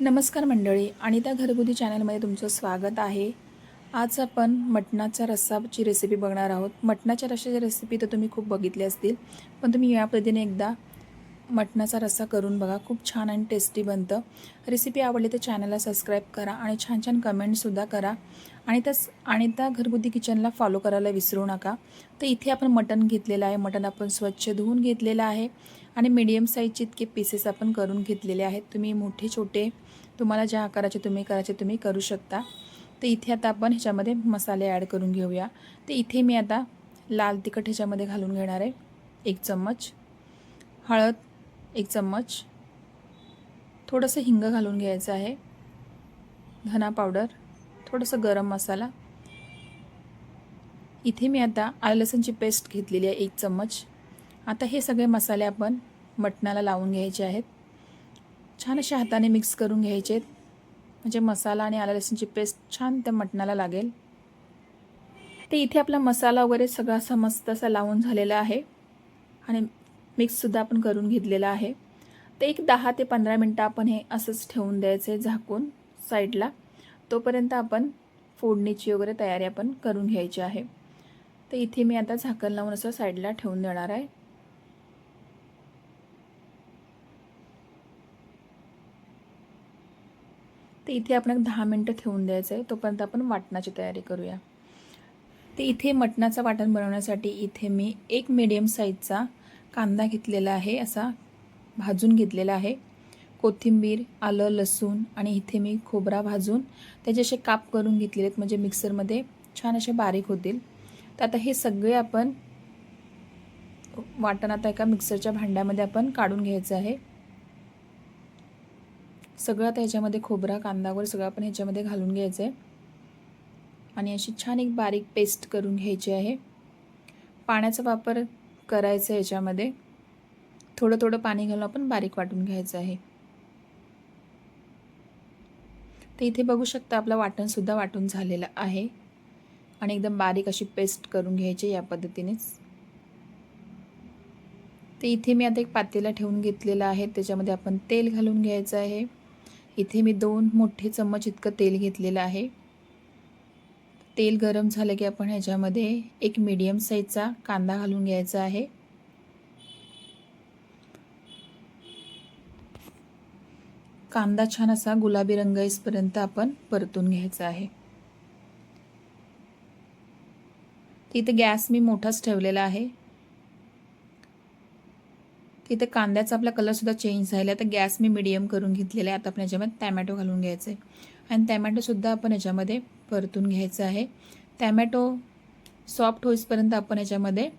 नमस्कार मंडळी, अनिता घरगुती चॅनलमध्ये तुमचं स्वागत आहे. आज आपण मटणाचा रस्साची रेसिपी बघणार आहोत. मटणाच्या रस्साची रेसिपी तर तुम्ही खूप बघितली असतील, पण तुम्ही या पद्धतीने एकदा मटणाचा रस्सा करून बघा. खूप छान आणि टेस्टी बनतं. रेसिपी आवडली तर चॅनलला सबस्क्राईब करा आणि छान छान कमेंटसुद्धा करा. आणि अनिता घरगुती किचनला फॉलो करायला विसरू नका. तर इथे आपण मटण घेतलेलं आहे. मटण आपण स्वच्छ धुवून घेतलेलं आहे आणि मीडियम साईजचे इतके पीसेस आपण करून घेतलेले आहेत. तुम्ही मोठे छोटे तुम्हाला ज्या आकाराचे तुम्ही करू शकता. तर इथे आता आपण ह्याच्यामध्ये मसाले ॲड करून घेऊया. तर इथे मी आता लाल तिखट ह्याच्यामध्ये घालून घेणार आहे 1 चम्मच, हळद 1 चम्मच, थोडंसं हिंग घालून घ्यायचं आहे, धना पावडर, थोडंसं गरम मसाला. इथे मी आता आलं लसूणची पेस्ट घेतलेली आहे 1 चम्मच. आता हे सगळे मसाले आपण मटणाला लावून घ्यायचे आहेत. छान अशा हाताने मिक्स करून घ्यायचे म्हणजे मसाला आणि आलं लसूणची पेस्ट छान त्या मटणाला लागेल. ते इथे आपला मसाला वगैरे सगळा असा मस्त असा लावून झालेला आहे आणि मिक्ससुद्धा आपण करून घेतलेला आहे. ते एक 10 ते 15 मिनटं आपण हे असंच ठेवून द्यायचं आहे झाकून साईडला. तोपर्यंत आपण फोडणीची वगैरे तयारी आपण करून घ्यायची आहे. तर इथे मी आता झाकण लावून असं साईडला ठेवून देणार आहे. तर इथे आपण 10 मिनटं ठेवून द्यायचं आहे. तोपर्यंत आपण वाटणाची तयारी करूया. ते इथे मटणाचं वाटण बनवण्यासाठी इथे मी एक मीडियम साईजचा कांदा घेतलेला आहे, असा भाजून घेतलेला आहे. कोथिंबीर, आलं, लसूण आणि इथे मी खोबरा भाजून त्याचे असे काप करून घेतलेले आहेत, म्हणजे मिक्सरमध्ये छान असे बारीक होतील. तर आता हे सगळे आपण वाटण आता एका मिक्सरच्या भांड्यामध्ये आपण काढून घ्यायचं आहे. सगळं आता ह्याच्यामध्ये खोबरा, कांदा वगैरे सगळं आपण ह्याच्यामध्ये घालून घ्यायचं आहे आणि अशी छान एक बारीक पेस्ट करून घ्यायची आहे. पाण्याचा वापर करायचा आहे याच्यामध्ये. थोडं थोडं पाणी घालून आपण बारीक वाटून घ्यायचं आहे. तर इथे बघू शकता आपलं वाटणसुद्धा वाटून झालेलं आहे आणि एकदम बारीक अशी पेस्ट करून घ्यायची या पद्धतीनेच. तर इथे मी आता एक पातेला ठेवून घेतलेला आहे, त्याच्यामध्ये आपण तेल घालून घ्यायचं आहे. इथे मी 2 मोठे चम्मच इतकं तेल घेतलेलं आहे. तेल गरम झालं की आपण ह्याच्यामध्ये एक मीडियम साईजचा कांदा घालून घ्यायचा आहे. कांदा छान असा गुलाबी रंग येईपर्यंत आपण परतून घ्यायचा आहे. इथे गॅस मी मोठाच ठेवलेला आहे. तिथे कांद्याचा आपला कलरसुद्धा चेंज झाला आहे. तर गॅस मी मीडियम करून घेतलेला आहे. आता आपण ह्याच्यामध्ये टॅमॅटो घालून घ्यायचं आहे आणि टॅमॅटोसुद्धा आपण ह्याच्यामध्ये परतून घ्यायचं आहे. टॅमॅटो सॉफ्ट होईपर्यंत आपण ह्याच्यामध्ये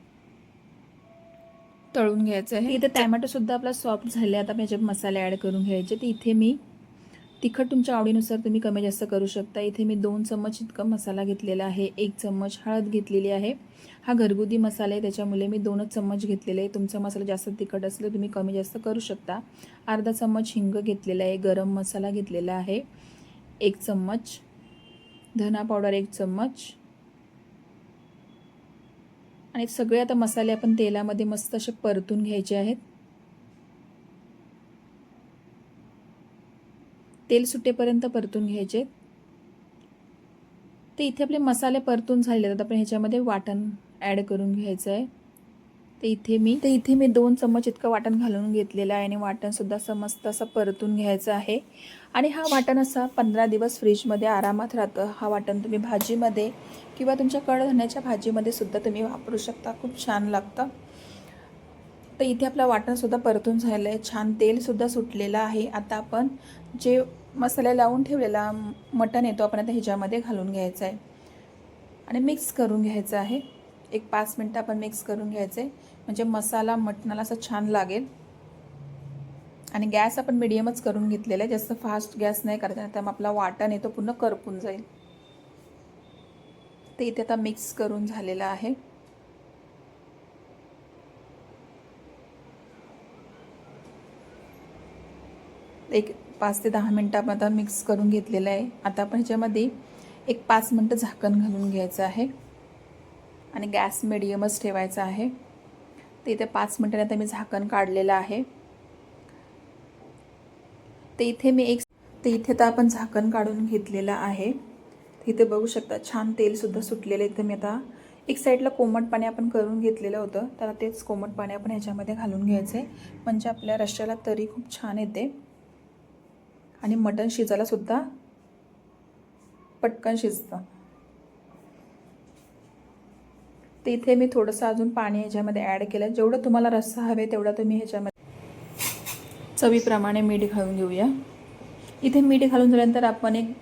तळून घ्यायचं आहे. इथे टॅमॅटोसुद्धा आपला सॉफ्ट झाले. आता आपण ह्याच्यात मसाले ॲड करून घ्यायचे. तर इथे मी तिखट तुमच्या आवडीनुसार तुम्ही कमी जास्त करू शकता. इथे मी 2 चम्मच इतका मसाला घेतलेला आहे. 1 चम्मच हळद घेतलेली आहे. हा घरगुती मसाला आहे, त्याच्यामुळे मी 2च चम्मच घेतलेले आहे. तुमचा मसाला जास्त तिखट असलं तुम्ही कमी जास्त करू शकता. अर्धा चम्मच हिंग घेतलेला आहे. गरम मसाला घेतलेला आहे 1 चम्मच, धना पावडर 1 चम्मच आणि सगळे आता मसाले आपण तेलामध्ये मस्त असे परतून घ्यायचे आहेत. तेल सुटेपर्यंत परतून घ्यायचे. तर इथे आपले मसाले परतून झालेले आहेत. आपण ह्याच्यामध्ये वाटण ॲड करून घ्यायचं आहे. तर इथे मी 2 चम्मच इतकं वाटण घालून घेतलेलं आहे आणि वाटणसुद्धा असं मस्त असं परतून घ्यायचं आहे. आणि हा वाटण असा 15 दिवस फ्रीजमध्ये आरामात राहतं. हा वाटण तुम्ही भाजीमध्ये किंवा तुमच्या कडधान्याच्या भाजीमध्ये सुद्धा तुम्ही वापरू शकता. खूप छान लागतं. तर इथे आपलं वाटणसुद्धा परतून झालं आहे. छान तेलसुद्धा सुटलेलं आहे. आता आपण जे मसाले लावून ठेवलेला मटण येतो आपण आता ह्याच्यामध्ये घालून घ्यायचं आहे आणि मिक्स करून घ्यायचं आहे. एक 5 मिनटं आपण मिक्स करून घ्यायचं आहे, म्हणजे मसाला मटणाला असं छान लागेल. आणि गॅस आपण मिडियमच करून घेतलेला आहे, जास्त फास्ट गॅस नाही करायचा, नाही तर मग आपला वाटण येतो पूर्ण करपून जाईल. ते इथे आता मिक्स करून झालेलं आहे. एक 5 ते 10 मिनटं आपण आता मिक्स करून घेतलेलं आहे. आता आपण ह्याच्यामध्ये एक 5 मिनटं झाकण घालून घ्यायचं आहे आणि गॅस मिडियमच ठेवायचा आहे. तर इथे 5 मिनटांनी आता मी झाकण काढलेलं आहे. तर इथे मी तर इथे तर आपण झाकण काढून घेतलेलं आहे. इथे बघू शकता छान तेलसुद्धा सुटलेलं आहे. तर मी आता एक साईडला कोमट पाणी आपण करून घेतलेलं होतं, तर तेच कोमट पाणी आपण ह्याच्यामध्ये घालून घ्यायचं आहे. म्हणजे आपल्या रश्श्याला तरी खूप छान येते आणि मटण शिजायलासुद्धा पटकन शिजतं. तर इथे मी थोडंसं अजून पाणी ह्याच्यामध्ये ॲड केलं. जेवढं तुम्हाला रस्सा हवे तेवढा तुम्ही ह्याच्यामध्ये चवीप्रमाणे मीठ घालून घेऊया. इथे मीठ घालून झाल्यानंतर आपण एक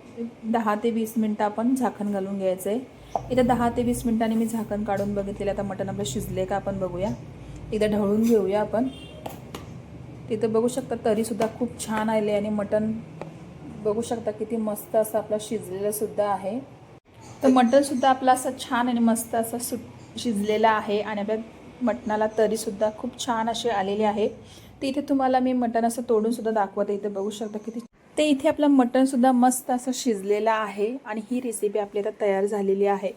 10 ते 20 मिनटं आपण झाकण घालून घ्यायचं आहे. इथे 10 ते 20 मिनटांनी मी झाकण काढून बघितलेलं. आता मटण आपलं शिजले का आपण बघूया. एकदा ढवळून घेऊया आपण. तिथं बघू शकता तरीसुद्धा खूप छान आले आणि मटण बघू शकता किती मस्त असं आपलं शिजलेलं सुद्धा आहे. तर मटणसुद्धा आपलं असं छान आणि मस्त असं शिजलेलं आहे आणि आपल्या मटणाला तरीसुद्धा खूप छान असे आलेले आहे. तर इथे तुम्हाला मी मटण असं तोडूनसुद्धा दाखवते. इथे बघू शकता किती ते इथे आपलं मटणसुद्धा मस्त असं शिजलेलं आहे आणि ही रेसिपी आपली आता तयार झालेली आहे.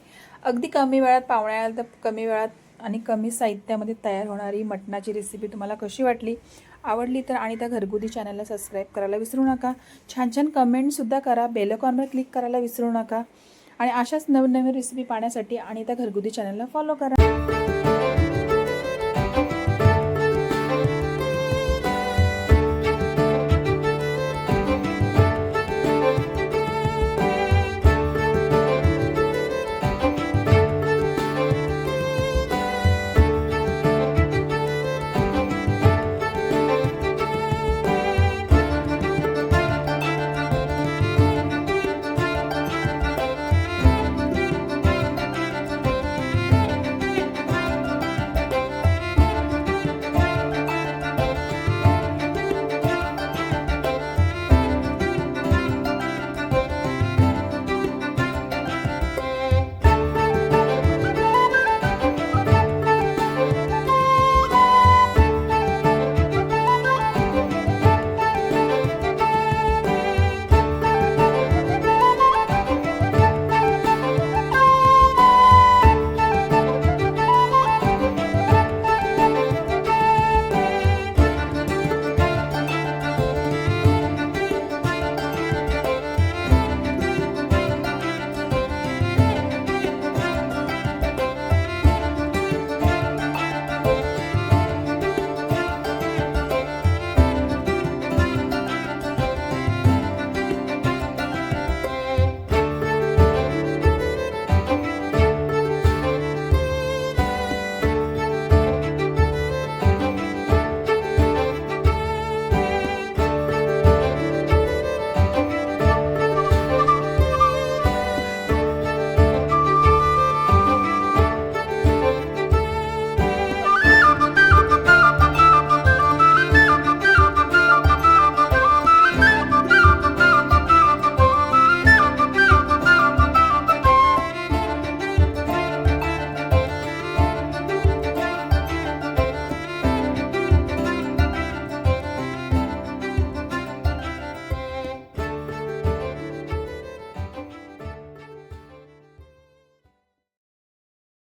अगदी कमी वेळात पावण्याला तर कमी वेळात आणि कमी साहित्यामध्ये तयार होणारी मटणाची रेसिपी तुम्हाला कशी वाटली? आवडली तर अनिता घरगुती चॅनलला सबस्क्राईब करायला विसरू नका. छान छान कमेंटसुद्धा करा. बेल आयकॉनवर क्लिक करायला विसरू नका आणि अशाच नवीन नवीन रेसिपी पाहण्यासाठी अनिता घरगुती चॅनलला फॉलो करा.